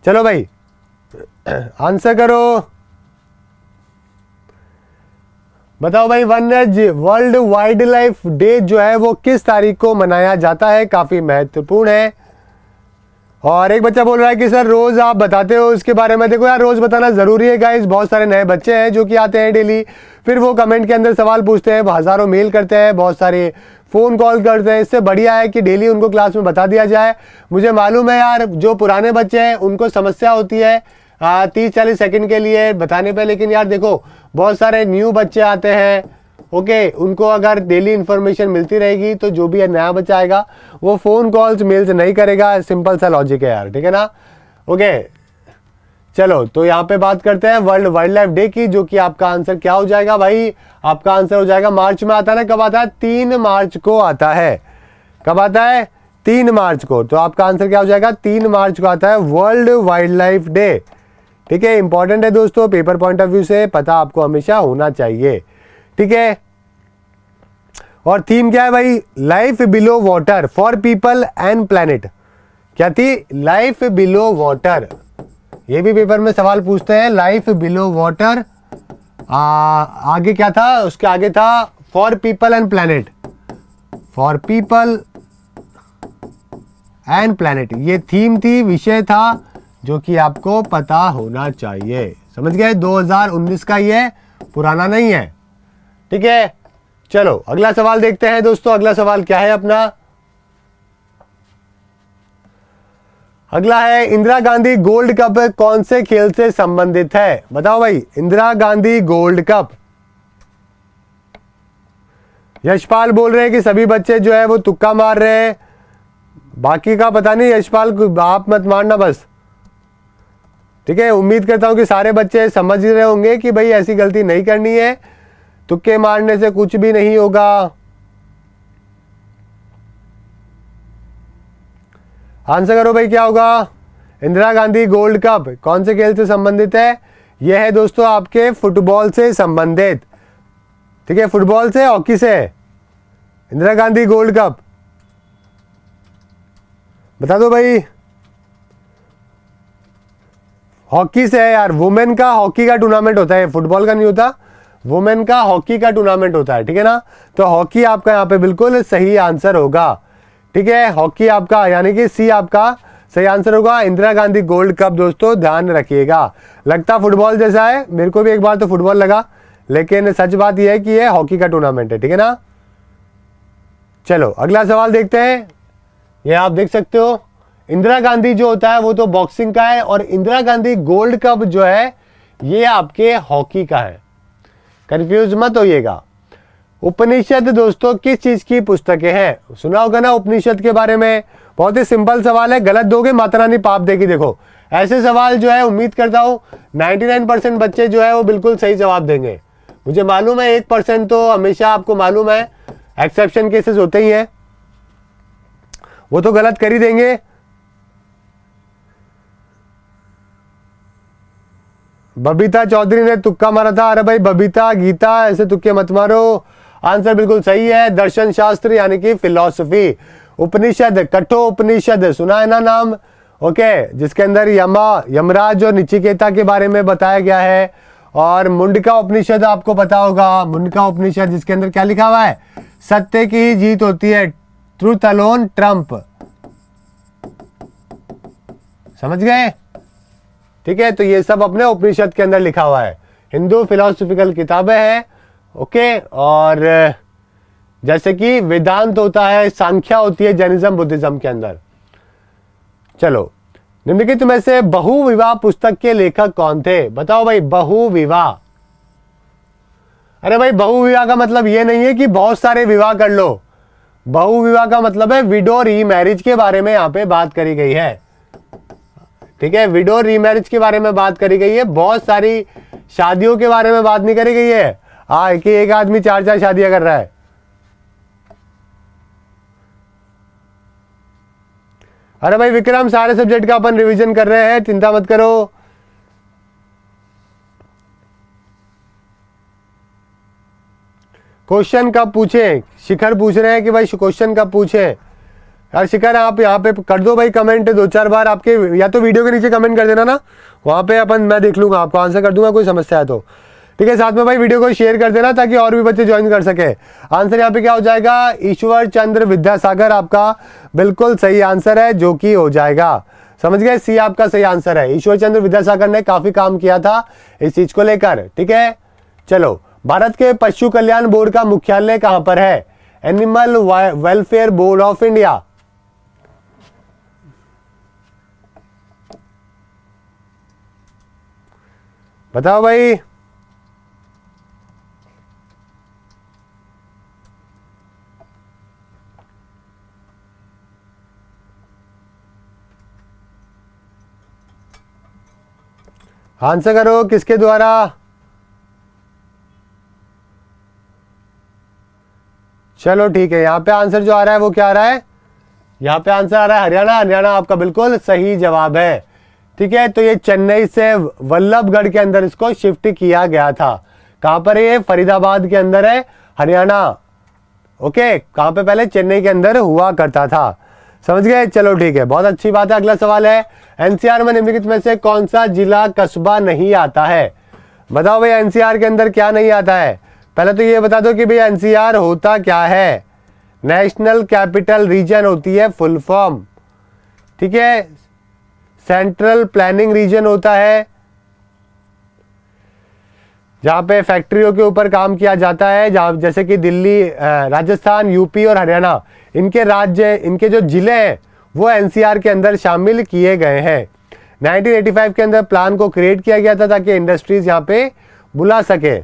चलो भाई आंसर करो, बताओ भाई। वर्ल्ड वाइल्ड लाइफ डे जो है वो किस तारीख को मनाया जाता है? काफी महत्वपूर्ण है। और एक बच्चा बोल रहा है कि सर रोज आप बताते हो इसके बारे में। देखो यार, रोज बताना जरूरी है गाइस। बहुत सारे नए बच्चे हैं जो कि आते हैं डेली, फिर वो कमेंट के अंदर सवाल पूछते हैं, हजारों मेल करते हैं, बहुत सारे फोन कॉल करते हैं। इससे बढ़िया है कि डेली उनको क्लास में बता दिया जाए। मुझे मालूम है यार, जो पुराने बच्चे हैं उनको समस्या होती है 30-40 सेकंड के लिए बताने पे, लेकिन यार देखो बहुत सारे न्यू बच्चे आते हैं, ओके, उनको अगर डेली इंफॉर्मेशन मिलती रहेगी तो जो भी नया बच्चा आएगा वो फोन कॉल्स मेल्स नहीं करेगा। सिंपल सा लॉजिक है यार, ठीक है ना? ओके चलो, तो यहाँ पे बात करते हैं वर्ल्ड वाइल्ड लाइफ डे की, जो कि आपका आंसर क्या हो जाएगा भाई? आपका आंसर हो जाएगा मार्च में आता है ना। कब आता है? 3 मार्च को आता है। कब आता है? 3 मार्च को। तो आपका आंसर क्या हो जाएगा? 3 मार्च को आता है वर्ल्ड वाइल्ड लाइफ डे। ठीक है, इंपॉर्टेंट है दोस्तों, पेपर पॉइंट ऑफ व्यू से पता आपको हमेशा होना चाहिए। ठीक है, और थीम क्या है भाई? Life below water for people and planet. क्या थी? Life below water. ये भी पेपर में सवाल पूछते हैं, लाइफ बिलो वाटर। आगे क्या था? उसके आगे था for people and planet. For people and planet, ये थीम थी, विषय था जो कि आपको पता होना चाहिए। समझ गए? 2019 का ये, पुराना नहीं है। ठीक है, चलो अगला सवाल देखते हैं दोस्तों। अगला सवाल क्या है अपना? अगला है, इंदिरा गांधी गोल्ड कप कौन से खेल से संबंधित है? बताओ भाई, इंदिरा गांधी गोल्ड कप। यशपाल बोल रहे हैं कि सभी बच्चे जो है वो तुक्का मार रहे हैं, बाकी का पता नहीं। यशपाल आप मत मारना बस, ठीक है? उम्मीद करता हूं कि सारे बच्चे समझ रहे होंगे कि भाई ऐसी गलती नहीं करनी है, तुक्के मारने से कुछ भी नहीं होगा। आंसर करो भाई, क्या होगा? इंदिरा गांधी गोल्ड कप कौन से खेल से संबंधित है? यह है दोस्तों आपके फुटबॉल से संबंधित। ठीक है, फुटबॉल से, हॉकी से। इंदिरा गांधी गोल्ड कप बता दो भाई। हॉकी से है यार, वुमेन का हॉकी का टूर्नामेंट होता है, फुटबॉल का नहीं होता, वुमेन का हॉकी का टूर्नामेंट होता है। ठीक है ना? तो हॉकी आपका यहाँ पे बिल्कुल सही आंसर होगा। ठीक है, हॉकी आपका, यानी कि सी आपका सही आंसर होगा। इंदिरा गांधी गोल्ड कप दोस्तों ध्यान रखिएगा। लगता फुटबॉल जैसा है, मेरे को भी एक बार तो फुटबॉल लगा, लेकिन सच बात यह है कि यह हॉकी का टूर्नामेंट है। ठीक है ना? चलो अगला सवाल देखते हैं। यह आप देख सकते हो, इंदिरा गांधी जो होता है वो तो बॉक्सिंग का है, और इंदिरा गांधी गोल्ड कप जो है ये आपके हॉकी का है। कंफ्यूज मत होइएगा। उपनिषद दोस्तों किस चीज की पुस्तकें हैं? सुना होगा ना उपनिषद के बारे में। बहुत ही सिंपल सवाल है, गलत दोगे माता रानी पाप देगी। देखो ऐसे सवाल जो है उम्मीद करता हूं 99% बच्चे जो है वो बिल्कुल सही जवाब देंगे। मुझे मालूम है 1% तो हमेशा आपको मालूम है एक्सेप्शन केसेस होते ही हैं, वो तो गलत कर ही देंगे। बबीता चौधरी ने तुक्का मारा था। अरे भाई बबीता, गीता, ऐसे तुक्के मत मारो। आंसर बिल्कुल सही है, दर्शन शास्त्र यानी कि फिलॉसफी। उपनिषद, कठोपनिषद सुना है ना नाम? ओके, जिसके अंदर यमराज और नचिकेता के बारे में बताया गया है। और मुंडका उपनिषद आपको पता होगा, मुंडका उपनिषद जिसके अंदर क्या लिखा हुआ है? सत्य की ही जीत होती है, ट्रूथ अलोन ट्रम्प। समझ गए? ठीक है, तो ये सब अपने उपनिषद के अंदर लिखा हुआ है। हिंदू फिलोसफिकल किताबें हैं। ओके, और जैसे कि वेदांत होता है, सांख्या होती है जैनिज्म बुद्धिज्म के अंदर। चलो, निम्नलिखित में से बहुविवाह पुस्तक के लेखक कौन थे? बताओ भाई, बहुविवाह। अरे भाई बहुविवाह का मतलब ये नहीं है कि बहुत सारे विवाह कर लो। बहुविवाह का मतलब है विडो रीमैरिज के बारे में यहाँ पे बात करी गई है। ठीक है, विडो रीमैरिज के बारे में बात करी गई है, बहुत सारी शादियों के बारे में बात नहीं करी गई है। कि एक आदमी 4-4 शादियां कर रहा है। अरे भाई विक्रम, सारे सब्जेक्ट का अपन रिवीजन कर रहे हैं, चिंता मत करो। क्वेश्चन कब पूछे? शिखर पूछ रहे हैं कि भाई क्वेश्चन कब पूछे। यार शिखर आप यहाँ पे कर दो भाई कमेंट 2-4 बार, आपके या तो वीडियो के नीचे कमेंट कर देना ना, वहाँ पे मैं देख लूँगा, आपको आंसर कर दूंगा कोई समस्या है तो। ठीक है, साथ में भाई वीडियो को शेयर कर देना ताकि और भी बच्चे ज्वाइन कर सके। आंसर यहाँ पे क्या हो जाएगा, ईश्वर चंद्र विद्यासागर आपका बिल्कुल सही आंसर है, जो कि हो जाएगा, समझ गए, सी आपका सही आंसर है। ईश्वर चंद्र विद्यासागर ने काफी काम किया था इस चीज को लेकर। ठीक है, चलो, भारत के पशु कल्याण बोर्ड का मुख्यालय कहां पर है, animal welfare board of India. बताओ भाई। आंसर करो, किसके द्वारा। चलो ठीक है, यहां पे आंसर जो आ रहा है वो क्या आ रहा है, यहां पे आंसर आ रहा है हरियाणा। हरियाणा आपका बिल्कुल सही जवाब है। ठीक है, तो ये चेन्नई से वल्लभगढ़ के अंदर इसको शिफ्ट किया गया था। कहां पर है ये, फरीदाबाद के अंदर है, हरियाणा। ओके, कहां पे, पहले चेन्नई के अंदर हुआ करता था, समझ गए। चलो ठीक है, बहुत अच्छी बात है। अगला सवाल है, एनसीआर में निम्नलिखित में से कौन सा जिला कस्बा नहीं आता है। बताओ भाई, एनसीआर के अंदर क्या नहीं आता है। पहले तो ये बता दो कि भाई एनसीआर होता क्या है। नेशनल कैपिटल रीजन होती है फुल फॉर्म। ठीक है, सेंट्रल प्लानिंग रीजन होता है, जहां पे फैक्ट्रियों के ऊपर काम किया जाता है, जहां जैसे कि दिल्ली, राजस्थान, यूपी और हरियाणा, इनके राज्य, इनके जो जिले हैं वो एनसीआर के अंदर शामिल किए गए हैं। 1985 के अंदर प्लान को क्रिएट किया गया था ताकि इंडस्ट्रीज यहाँ पे बुला सके।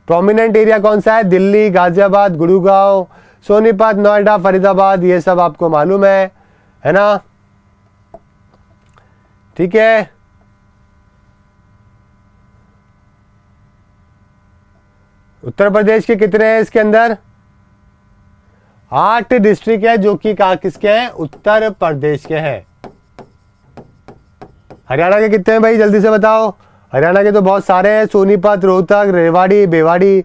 प्रोमिनेंट एरिया कौन सा है, दिल्ली, गाजियाबाद, गुड़गांव, सोनीपत, नोएडा, फरीदाबाद, ये सब आपको मालूम है ना। ठीक है, उत्तर प्रदेश के कितने हैं इसके अंदर, 8 डिस्ट्रिक्ट है जो कि किसके हैं, उत्तर प्रदेश के हैं। हरियाणा के कितने हैं भाई, जल्दी से बताओ। हरियाणा के तो बहुत सारे हैं, सोनीपत, रोहतक, रेवाड़ी, बेवाड़ी।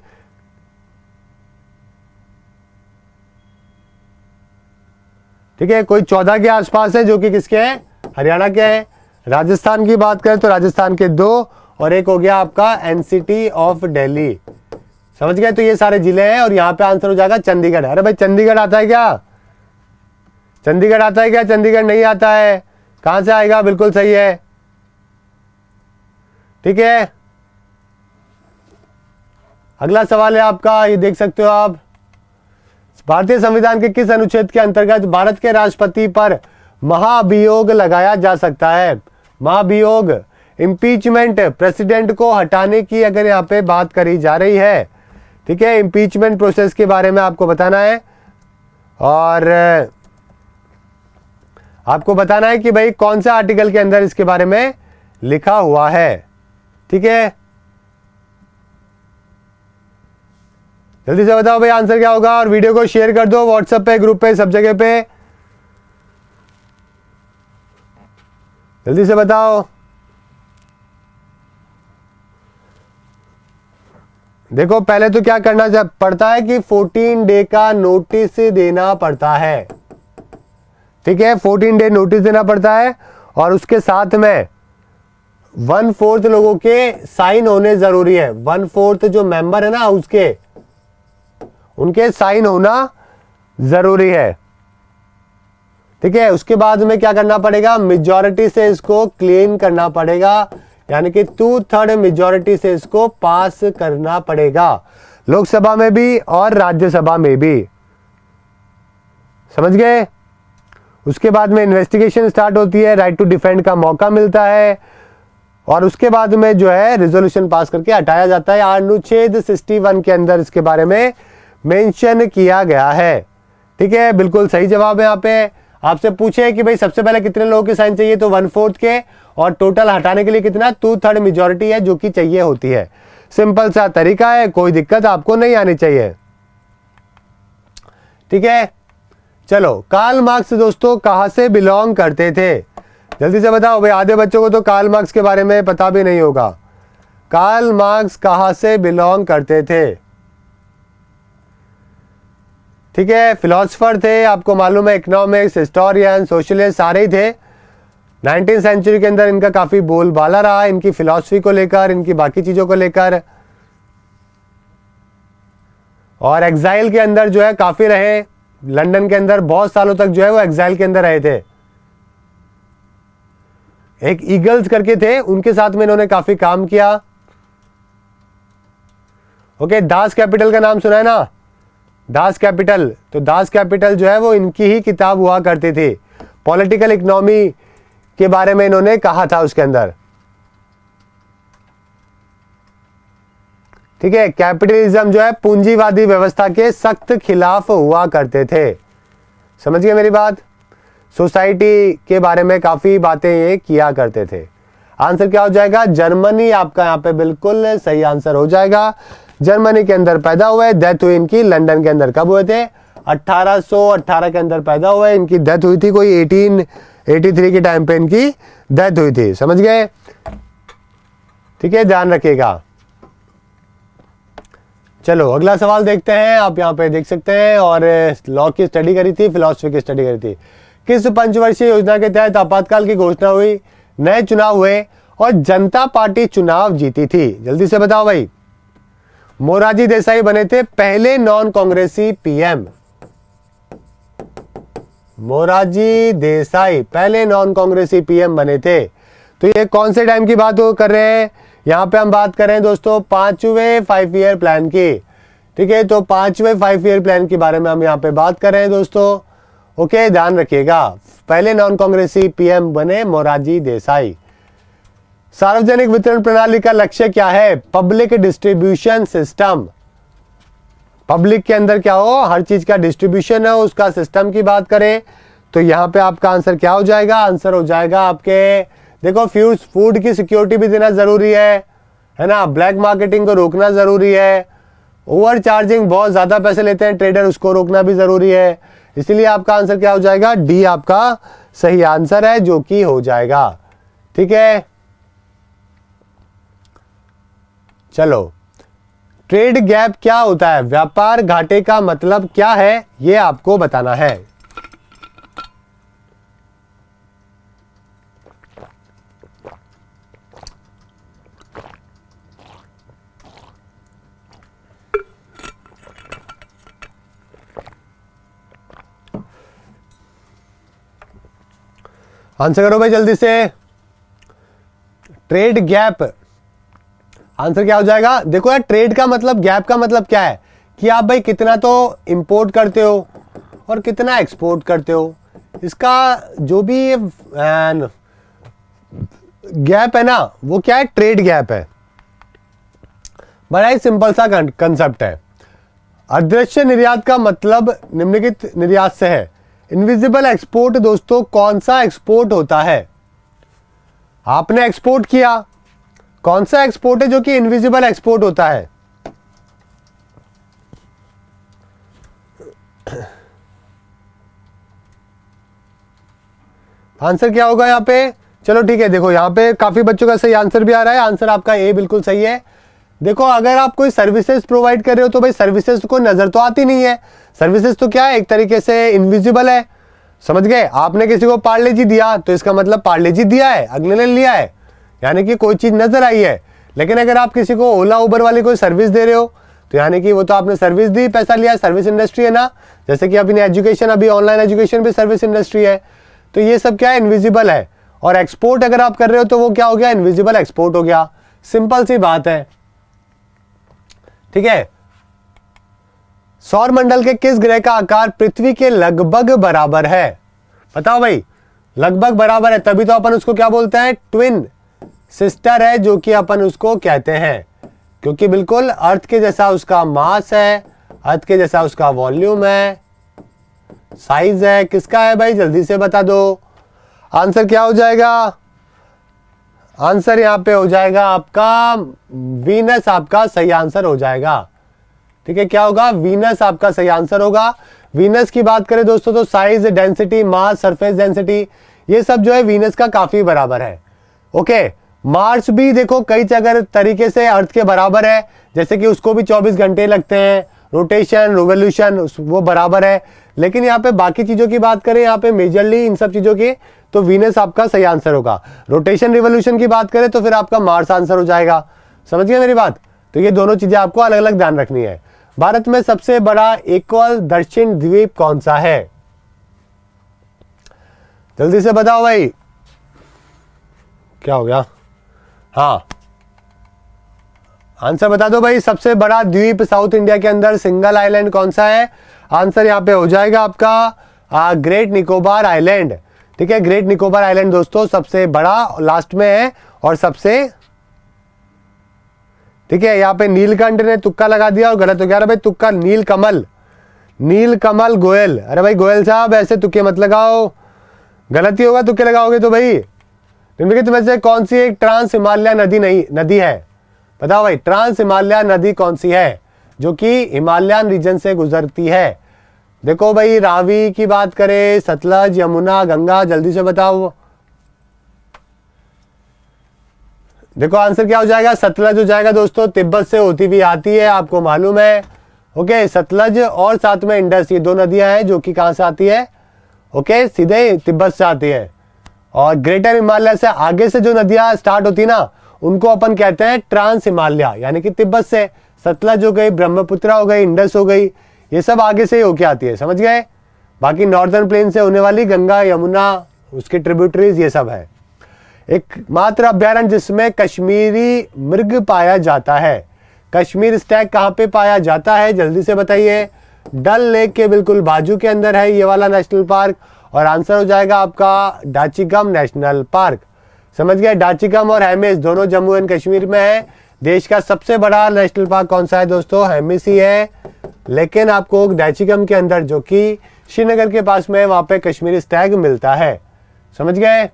ठीक है, कोई 14 के आसपास है जो कि किसके हैं, हरियाणा के हैं। राजस्थान की बात करें तो राजस्थान के 2, और एक हो गया आपका एनसीटी ऑफ दिल्ली, समझ गए। तो ये सारे जिले हैं और यहाँ पे आंसर हो जाएगा चंडीगढ़। अरे भाई चंडीगढ़ आता है क्या, चंडीगढ़ आता है क्या, चंडीगढ़ नहीं आता है, कहां से आएगा, बिल्कुल सही है। ठीक है, अगला सवाल है आपका, ये देख सकते हो आप, भारतीय संविधान के किस अनुच्छेद के अंतर्गत भारत के राष्ट्रपति पर महाभियोग लगाया जा सकता है। महाभियोग, इंपीचमेंट, प्रेसिडेंट को हटाने की अगर यहाँ पे बात करी जा रही है। ठीक है, इंपीचमेंट प्रोसेस के बारे में आपको बताना है, और आपको बताना है कि भाई कौन सा आर्टिकल के अंदर इसके बारे में लिखा हुआ है। ठीक है, जल्दी से बताओ भाई आंसर क्या होगा, और वीडियो को शेयर कर दो व्हाट्सएप पे, ग्रुप पे, सब जगह पे, जल्दी से बताओ। देखो पहले तो क्या करना पड़ता है कि 14 डे का नोटिस देना पड़ता है। ठीक है, 14 डे नोटिस देना पड़ता है, और उसके साथ में 1/4 लोगों के साइन होने जरूरी है। 1/4 जो मेंबर है ना हाउस के, उनके साइन होना जरूरी है। ठीक है, उसके बाद में क्या करना पड़ेगा, मेजॉरिटी से इसको क्लीन करना पड़ेगा, यानी कि 2/3 मेजॉरिटी से इसको पास करना पड़ेगा, लोकसभा में भी और राज्यसभा में भी, समझ गए। उसके बाद में इन्वेस्टिगेशन स्टार्ट होती है, राइट टू डिफेंड का मौका मिलता है, और उसके बाद में जो है रेजोल्यूशन पास करके हटाया जाता है। अनुच्छेद 61 के अंदर इसके बारे में मेंशन किया गया है। ठीक है, बिल्कुल सही जवाब है। यहाँ पे आपसे पूछे कि भाई सबसे पहले कितने लोगों के साइन चाहिए, तो 1/4 के, और टोटल हटाने के लिए कितना, 2/3 मेजॉरिटी है जो कि चाहिए होती है। सिंपल सा तरीका है, कोई दिक्कत आपको नहीं आनी चाहिए। ठीक है, चलो, कार्ल मार्क्स दोस्तों कहां से बिलोंग करते थे, जल्दी से बताओ भाई। आधे बच्चों को तो कार्ल मार्क्स के बारे में पता भी नहीं होगा। कार्ल मार्क्स कहां से बिलोंग करते थे, ठीक है, फिलोसफर थे, आपको मालूम है, इकोनॉमिक्स, हिस्टोरियन, सोशलिस्ट सारे ही थे। 19वीं सेंचुरी के अंदर इनका काफ़ी बोलबाला रहा, इनकी फिलॉसफी को लेकर, इनकी बाकी चीज़ों को लेकर। और एग्जाइल के अंदर जो है काफ़ी रहे, लंदन के अंदर बहुत सालों तक जो है वो एग्जाइल के अंदर रहे थे। एक ईगल्स करके थे, उनके साथ में इन्होंने काफ़ी काम किया। ओके, दास कैपिटल का नाम सुना है ना, दास कैपिटल। तो दास कैपिटल जो है वो इनकी ही किताब हुआ करती थी। पॉलिटिकल इकोनॉमी के बारे में इन्होंने कहा था उसके अंदर। ठीक है, कैपिटलिज्म जो है पूंजीवादी व्यवस्था के सख्त खिलाफ हुआ करते थे। समझ गए मेरी बात? सोसाइटी के बारे में काफी बातें ये किया करते थे। आंसर क्या हो जाएगा? जर्मनी आपका यहाँ पे बिल्कुल सही आंसर हो जाएगा। जर्मनी के अंदर पैदा हुए, डेथ हुई इनकी लंदन के अंदर। कब हुए थे? 1818 के अंदर पैदा हुए, इनकी डेथ हुई थी कोई 1883 के टाइम पे इनकी डेथ हुई थी। समझ गए? ठीक है, ध्यान रखिएगा। चलो अगला सवाल देखते हैं। आप यहाँ पे देख सकते हैं, और लॉ की स्टडी करी थी, फिलॉसफी की स्टडी करी थी। किस पंचवर्षीय योजना के तहत आपातकाल की घोषणा हुई, नए चुनाव हुए और जनता पार्टी चुनाव जीती थी? जल्दी से बताओ भाई। मोरारजी देसाई बने थे पहले नॉन कांग्रेसी पीएम। मोरारजी देसाई पहले नॉन कांग्रेसी पीएम बने थे। तो ये कौन से टाइम की बात कर रहे हैं? यहाँ पे हम बात कर रहे हैं दोस्तों 5वें 5 ईयर प्लान की। ठीक है, तो 5वें 5 ईयर प्लान के बारे में हम यहाँ पे बात कर रहे हैं दोस्तों। ओके, ध्यान रखिएगा। पहले नॉन कांग्रेसी पीएम बने मोरारजी देसाई। सार्वजनिक वितरण प्रणाली का लक्ष्य क्या है? Public distribution system. पब्लिक के अंदर क्या हो, हर चीज का डिस्ट्रीब्यूशन है, उसका सिस्टम की बात करें तो यहाँ पे आपका आंसर क्या हो जाएगा? आंसर हो जाएगा आपके, देखो, फूड की सिक्योरिटी भी देना जरूरी है ना, ब्लैक मार्केटिंग को रोकना जरूरी है, ओवर चार्जिंग बहुत ज्यादा पैसे लेते हैं ट्रेडर, उसको रोकना भी जरूरी है। इसलिए आपका आंसर क्या हो जाएगा? डी आपका सही आंसर है, जो कि हो जाएगा। ठीक है, चलो, ट्रेड गैप क्या होता है? व्यापार घाटे का मतलब क्या है, ये आपको बताना है। आंसर करो भाई जल्दी से। ट्रेड गैप, आंसर क्या हो जाएगा? देखो यार, ट्रेड का मतलब, गैप का मतलब क्या है कि आप भाई कितना तो इंपोर्ट करते हो और कितना एक्सपोर्ट करते हो। इसका जो भी गैप है ना, वो क्या है? ट्रेड गैप है। बड़ा ही सिंपल सा कंसेप्ट है। अदृश्य निर्यात का मतलब निम्नलिखित निर्यात से है। इनविजिबल एक्सपोर्ट दोस्तों कौन सा एक्सपोर्ट होता है? आपने एक्सपोर्ट किया, कौन सा एक्सपोर्ट है जो कि इनविजिबल एक्सपोर्ट होता है? आंसर क्या होगा यहाँ पे? चलो ठीक है, देखो यहाँ पे काफी बच्चों का सही आंसर भी आ रहा है। आंसर आपका ए बिल्कुल सही है। देखो, अगर आप कोई सर्विसेज प्रोवाइड कर रहे हो तो भाई सर्विसेज को नजर तो आती नहीं है। सर्विसेज तो क्या है, एक तरीके से इनविजिबल है। समझ गए? आपने किसी को पार्ले जी दिया तो इसका मतलब पार्ले जी दिया है, अगले ने लिया है, यानी कि कोई चीज नजर आई है। लेकिन अगर आप किसी को ओला उबर वाली कोई सर्विस दे रहे हो तो यानी कि वो तो आपने सर्विस दी, पैसा लिया, सर्विस इंडस्ट्री है ना। जैसे कि अपनी एजुकेशन, अभी ऑनलाइन एजुकेशन भी सर्विस इंडस्ट्री है। तो ये सब क्या है? इनविजिबल है। और एक्सपोर्ट अगर आप कर रहे हो तो वो क्या हो गया? इनविजिबल एक्सपोर्ट हो गया। सिंपल सी बात है। ठीक है, सौर मंडल के किस ग्रह का आकार पृथ्वी के लगभग बराबर है? बताओ भाई, लगभग बराबर है तभी तो अपन उसको क्या बोलते हैं? ट्विन सिस्टर है, जो कि अपन उसको कहते हैं, क्योंकि बिल्कुल अर्थ के जैसा उसका मास है, अर्थ के जैसा उसका वॉल्यूम है, साइज है। किसका है भाई? जल्दी से बता दो। आंसर क्या हो जाएगा? आंसर यहां पे हो जाएगा आपका वीनस, आपका सही आंसर हो जाएगा। ठीक है, क्या होगा? वीनस आपका सही आंसर होगा। वीनस की बात करें दोस्तों तो साइज, डेंसिटी, मास, सरफेस डेंसिटी, ये सब जो है वीनस का काफी बराबर है। ओके, मार्स भी देखो कई अगर तरीके से अर्थ के बराबर है, जैसे कि उसको भी 24 घंटे लगते हैं, रोटेशन, रिवोल्यूशन वो बराबर है। लेकिन यहाँ पे बाकी चीजों की बात करें, यहाँ पे मेजरली इन सब चीजों की, तो वीनस आपका सही आंसर होगा। रोटेशन रिवोल्यूशन की बात करें तो फिर आपका मार्स आंसर हो जाएगा। समझ गए मेरी बात? तो ये दोनों चीजें आपको अलग अलग ध्यान रखनी है। भारत में सबसे बड़ा एकल दक्षिण द्वीप कौन सा है? जल्दी से बताओ भाई। क्या हो गया? हाँ, आंसर बता दो भाई। सबसे बड़ा द्वीप साउथ इंडिया के अंदर सिंगल आइलैंड कौन सा है? आंसर यहाँ पे हो जाएगा आपका ग्रेट निकोबार आइलैंड। ठीक है, ग्रेट निकोबार आइलैंड दोस्तों सबसे बड़ा लास्ट में है और सबसे, ठीक है। यहाँ पे नीलकंठ ने तुक्का लगा दिया और गलत हो गया। अरे भाई तुक्का नीलकमल, नीलकमल गोयल। अरे भाई गोयल साहब ऐसे तुक्के मत लगाओ, गलती होगा तुक्के लगाओगे तो भाई। निम्नलिखित में से कौन सी एक ट्रांस हिमालय नदी है? बताओ भाई, ट्रांस हिमालय नदी कौन सी है जो कि हिमालयन रीजन से गुजरती है? देखो भाई, रावी की बात करें, सतलज, यमुना, गंगा, जल्दी से बताओ। देखो आंसर क्या हो जाएगा? सतलज हो जाएगा दोस्तों, तिब्बत से होती हुई आती है, आपको मालूम है। ओके, सतलज और साथ में इंडस, ये दो नदियां हैं जो कि कहां से आती है? ओके, सीधे तिब्बत से आती है। और ग्रेटर हिमालय से आगे से जो नदियां स्टार्ट होती ना, उनको अपन कहते हैं ट्रांस हिमालय, यानी कि तिब्बत से। सतलज हो गई, ब्रह्मपुत्रा हो गई, इंडस हो गई, ये सब आगे से ही होके आती है। समझ गए? बाकी नॉर्दर्न प्लेन से होने वाली गंगा, यमुना, उसके ट्रिब्यूटरीज, ये सब है। एक मात्र अभ्यारण्य जिसमें कश्मीरी मृग पाया जाता है, कश्मीर स्टैग कहाँ पे पाया जाता है? जल्दी से बताइए। डल लेक के बिल्कुल बाजू के अंदर है ये वाला नेशनल पार्क, और आंसर हो जाएगा आपका डाचिगम नेशनल पार्क। समझ गए? डाचिगम और हेमिस दोनों जम्मू एंड कश्मीर में है। देश का सबसे बड़ा नेशनल पार्क कौन सा है दोस्तों? हेमिस ही है। लेकिन आपको डाचिगम के अंदर, जो कि श्रीनगर के पास में है, वहां पे कश्मीरी स्टैग मिलता है। समझ गए?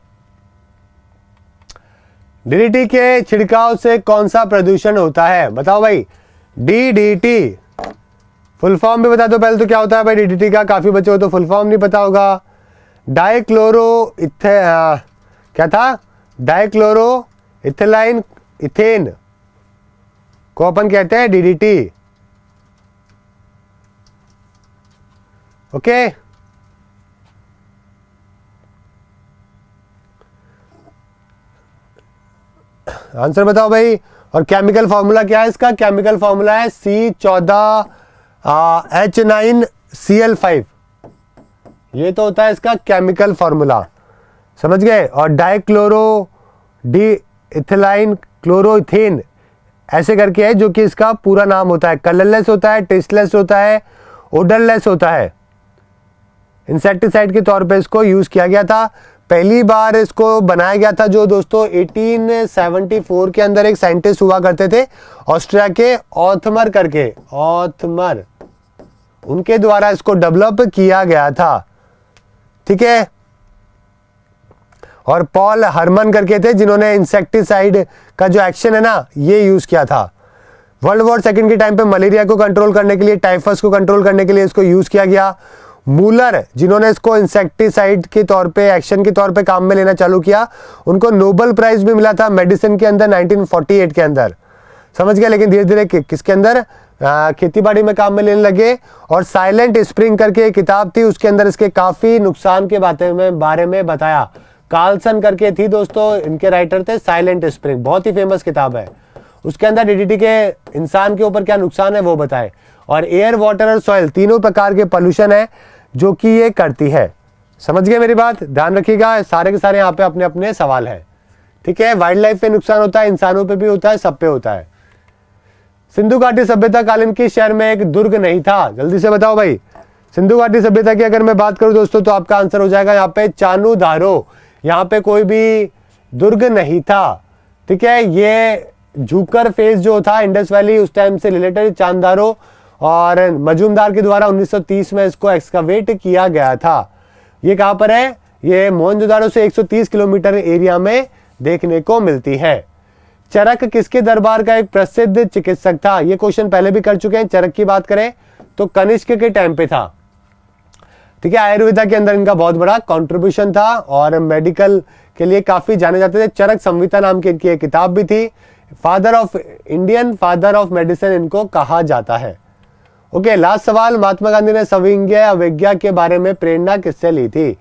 डीडीटी के छिड़काव से कौन सा प्रदूषण होता है? बताओ भाई। डीडीटी फुल फॉर्म भी बता दो पहले तो क्या होता है भाई डीडीटी का। काफी बच्चे हो तो फुल फॉर्म नहीं पता होगा। डाइक्लोरो क्या था? डाइक्लोरो इथिलाइन इथेन को अपन कहते हैं डीडीटी। ओके, आंसर बताओ भाई। और केमिकल फॉर्मूला क्या है इसका? केमिकल फॉर्मूला है C14H9Cl5। ये तो होता है इसका केमिकल फॉर्मूला। समझ गए? और डाइक्लोरो डी इथिलाइन क्लोरोइथेन ऐसे करके है, जो कि इसका पूरा नाम होता है। कलरलेस होता है, टेस्टलेस होता है, ओडरलेस होता है। इंसेक्टिसाइड के तौर पे इसको यूज किया गया था। पहली बार इसको बनाया गया था जो दोस्तों 1874 के अंदर एक साइंटिस्ट हुआ करते थे ऑस्ट्रिया के, ऑथमर करके, ऑथमर, उनके द्वारा इसको डेवलप किया गया था। ठीक है। और पॉल हरमन करके थे जिन्होंने इंसेक्टिसाइड का जो एक्शन है ना ये यूज किया था। वर्ल्ड वॉर सेकंड के टाइम पे मलेरिया को कंट्रोल करने के लिए, टाइफस को कंट्रोल करने के लिए इसको यूज किया गया। मूलर जिन्होंने इसको इंसेक्टिसाइड के तौर पे, एक्शन के तौर पे काम में लेना चालू किया, उनको नोबेल प्राइज भी मिला था मेडिसिन के अंदर 1948 के अंदर। समझ गया? लेकिन धीरे धीरे किसके अंदर, खेतीबाड़ी में काम में लेने लगे। और साइलेंट स्प्रिंग करके एक किताब थी, उसके अंदर इसके काफी नुकसान के बारे में बताया। कार्लसन करके थी दोस्तों, इनके राइटर थे। साइलेंट स्प्रिंग बहुत ही फेमस किताब है। उसके अंदर डीडीटी के इंसान के ऊपर क्या नुकसान है वो बताए। और एयर, वाटर और सॉइल तीनों प्रकार के पोल्यूशन है जो कि ये करती है। समझ गए मेरी बात? ध्यान रखिएगा, सारे के सारे यहाँ पे अपने अपने सवाल है। ठीक है। वाइल्ड लाइफ पे नुकसान होता है, इंसानों पे भी होता है, सब पे होता है। सिंधु घाटी सभ्यता कालीन किस शहर में एक दुर्ग नहीं था? जल्दी से बताओ भाई। सिंधु घाटी सभ्यता की अगर मैं बात करूं दोस्तों तो आपका आंसर हो जाएगा यहाँ पे चानूदारो। यहाँ पे कोई भी दुर्ग नहीं था। ठीक है। ये झुकर फेज जो था इंडस वैली उस टाइम से रिलेटेड चांदारो और मजूमदार के द्वारा 1930 में इसको एक्सकावेट किया गया था। ये कहां पर है? ये मोहनजोदारो से 130 किलोमीटर एरिया में देखने को मिलती है। चरक किसके दरबार का एक प्रसिद्ध चिकित्सक था? ये क्वेश्चन पहले भी कर चुके हैं। चरक की बात करें तो कनिष्क के टाइम पे था। ठीक है। आयुर्वेदा के अंदर इनका बहुत बड़ा कंट्रीब्यूशन था और मेडिकल के लिए काफी जाने जाते थे। चरक संहिता नाम की इनकी एक किताब भी थी। Father of Indian, father of medicine इनको कहा जाता है। ओके, लास्ट सवाल, महात्मा गांधी ने सविनय अवज्ञा के बारे में प्रेरणा किससे ली थी?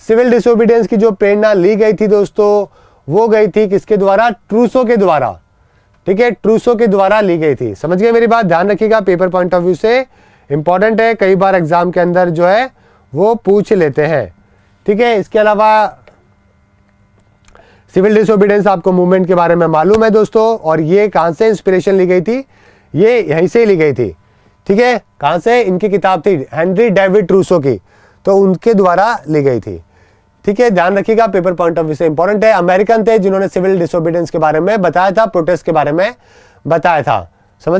सिविल डिसोबीडियंस की जो प्रेरणा ली गई थी दोस्तों, वो गई थी किसके द्वारा? ट्रूसो के द्वारा। ठीक है, ट्रूसो के द्वारा ली गई थी। समझ गए मेरी बात? ध्यान रखिएगा, पेपर पॉइंट ऑफ व्यू से इंपॉर्टेंट है, कई बार एग्जाम के अंदर जो है वो पूछ लेते हैं। ठीक है, इसके अलावा सिविल डिसोबीडियंस आपको मूवमेंट के बारे में मालूम है दोस्तों, और ये कहां से इंस्पिरेशन ली गई थी? ये यहीं से ली गई थी। ठीक है, कहां से? इनकी किताब थी हेनरी डेविड ट्रूसो की, तो उनके द्वारा ली गई थी। ठीक है, ध्यान रखिएगा, पेपर पॉइंट ऑफ व्यू से इंपॉर्टेंट है। अमेरिकन थे जिन्होंने सिविल डिसोबीडियंस के बारे में बताया था, प्रोटेस्ट के बारे में बताया था। समझ